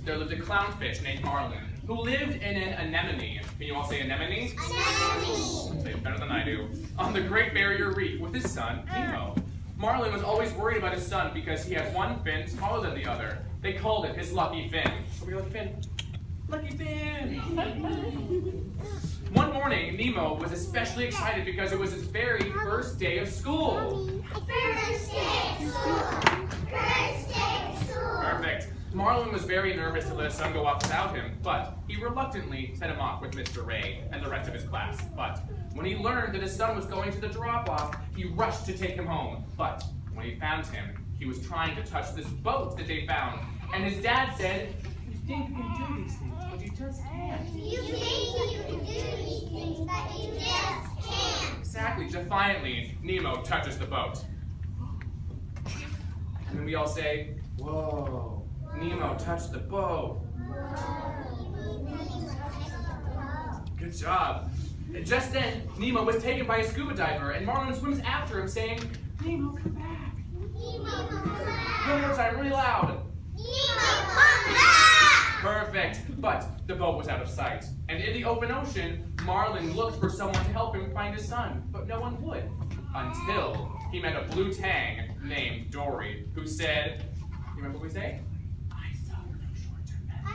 there lived a clownfish named Marlin, who lived in an anemone. Can you all say anemone? Anemone! Say it better than I do. On the Great Barrier Reef with his son, Nemo. Marlin was always worried about his son because he had one fin smaller than the other. They called it his lucky fin. Lucky fin. Lucky fin! One morning, Nemo was especially excited because it was his very first day of school. First day of school! First day of school! Perfect. Marlin was very nervous to let his son go off without him, but he reluctantly sent him off with Mr. Ray and the rest of his class. But when he learned that his son was going to the drop-off, he rushed to take him home. But when he found him, he was trying to touch this boat that they found. And his dad said, "You think you can do these things, but you just can't." You think you can do these things, but you just can't. Exactly, defiantly, Nemo touches the boat. And then we all say, "Whoa, Nemo touched the boat." Good job. And just then, Nemo was taken by a scuba diver, and Marlin swims after him, saying, "Nemo, come back." Nemo, come back! One more time, really loud. Nemo, come back! Perfect. But the boat was out of sight. And in the open ocean, Marlin looked for someone to help him find his son, but no one would. Until he met a blue tang named Dory, who said, you remember what we say? "I suffer from short-term memory."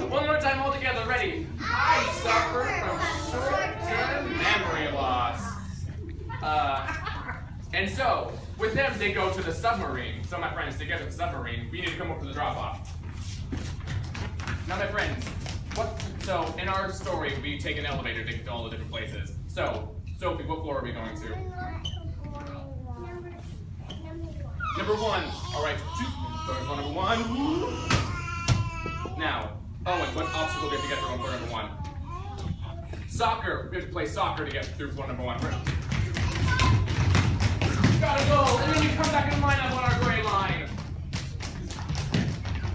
One more time all together, ready? I suffer from short-term memory loss. And so, with them, they go to the submarine. So my friends, to get to the submarine, we need to come up to the drop-off. Now my friends, so in our story, we take an elevator to get to all the different places. So, Sophie, what floor are we going to? Number 1. All right, going for number 1. Now, Owen, what obstacle do we have to get through on floor number 1? Soccer. We have to play soccer to get through floor number 1. Gotta go, and then we come back and line up on our gray line.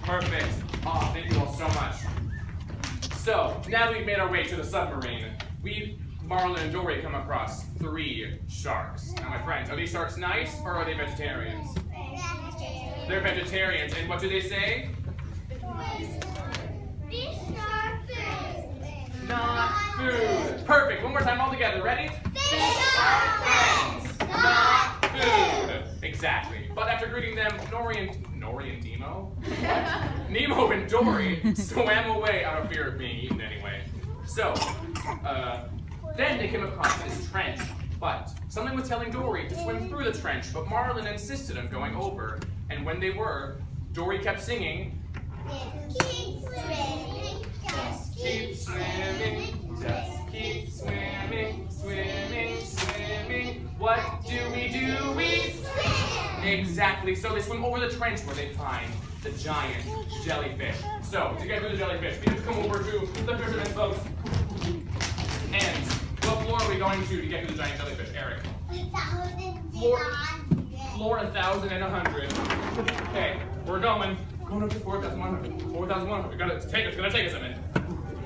Perfect. Oh, thank you all so much. So, now that we've made our way to the submarine, Marlin and Dory come across 3 sharks. Now, my friends, are these sharks nice, or are they vegetarians? They're vegetarians, and what do they say? Fish are food. Not food. Perfect. One more time all together. Ready? Fish are friends. Not food. Exactly. But after greeting them, Nemo? What? Nemo and Dory swam away out of fear of being eaten anyway. So, then they came across this trench. But something was telling Dory to swim through the trench, but Marlin insisted on going over. And when they were, Dory kept singing, Keep swimming, just "Keep swimming, just keep swimming, swimming, swimming. What do? We swim. Exactly. So they swim over the trench where they find the giant jellyfish. So to get through the jellyfish, we have to come over to the fisherman's boat. And what floor are we going to get to the giant jellyfish, Eric? Floor 1,100. Okay, we're going up to 4,100. 4,100. It's gonna take us a minute.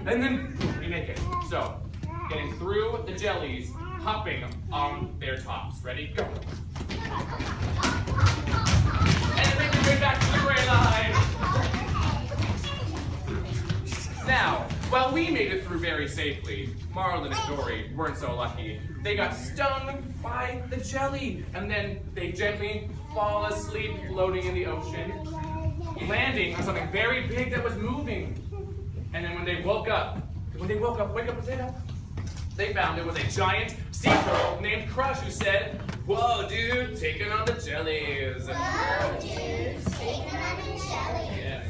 And then we make it. So, getting through the jellies, hopping on their tops. Ready? Go. And make your way back to the gray line. Now, while we made it through very safely, Marlin and Dory weren't so lucky. They got stung by the jelly, and then they gently fall asleep floating in the ocean, landing on something very big that was moving. And then when they woke up, they found it was a giant sea turtle named Crush who said, "Whoa, dude, taking on the jellies." Whoa, dude, taking on the jellies. Yeah.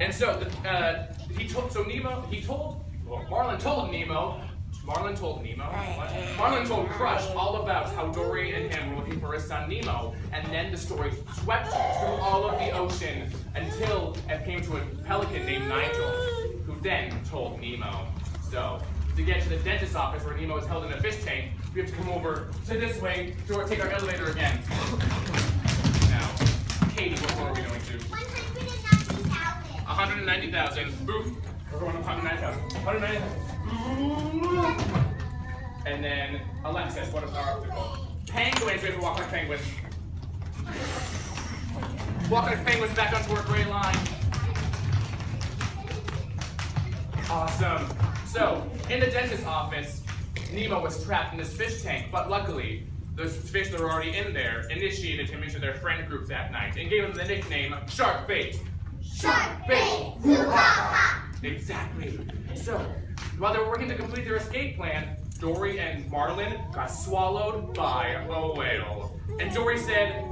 And so Marlin told Crush all about how Dory and him were looking for his son Nemo, and then the story swept through all of the ocean until it came to a pelican named Nigel, who then told Nemo. So, to get to the dentist's office where Nemo is held in a fish tank, we have to come over to this way to take our elevator again. Now, Katie, what floor are we going to? 190,000. 190,000. Boom. We're going up 190,000. 190,000. And then Alexis, what is our obstacle? Penguins. We have to walk like penguins. Walker Fang was back onto her gray line. Awesome. So, in the dentist's office, Nemo was trapped in this fish tank, but luckily, those fish that were already in there initiated him into their friend group that night and gave him the nickname Shark Bait. Shark bait. Hoo-ha-ha. Exactly. So, while they were working to complete their escape plan, Dory and Marlin got swallowed by a whale. And Dory said,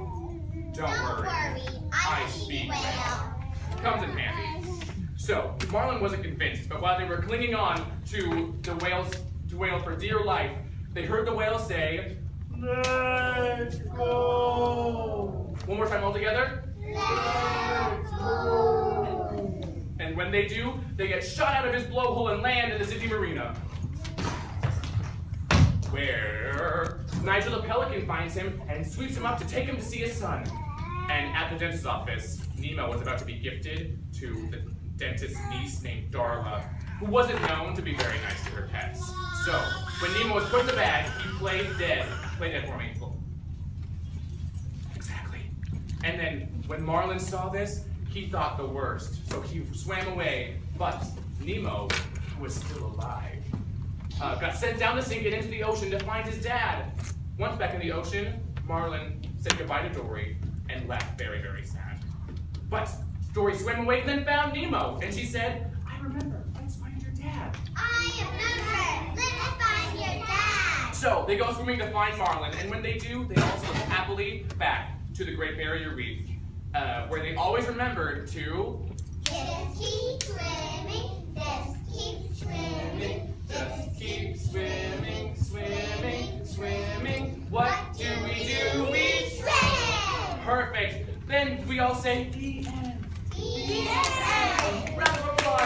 Don't worry, I speak whale. comes in handy. So, Marlin wasn't convinced, but while they were clinging on to the whale for dear life, they heard the whale say, Let's go. One more time all together. Let's go. And when they do, they get shot out of his blowhole and land in the city marina. Where Nigel the Pelican finds him and sweeps him up to take him to see his son. And at the dentist's office, Nemo was about to be gifted to the dentist's niece named Darla, who wasn't known to be very nice to her pets. So, when Nemo was put in the bag, he played dead. Play dead for me. Exactly. And then, when Marlin saw this, he thought the worst. So he swam away, but Nemo, who was still alive, got sent down the sink and into the ocean to find his dad. Once back in the ocean, Marlin said goodbye to Dory and left very, very sad. But Dory swam away and then found Nemo, and she said, I remember, let's find your dad. I remember. Let's find your dad. So they go swimming to find Marlin, and when they do, they all swim happily back to the Great Barrier Reef, where they always remembered to Just keep swimming. Just keep swimming. just keep swimming, swimming, swimming. What do? We swim. Perfect. Then we all say the end. The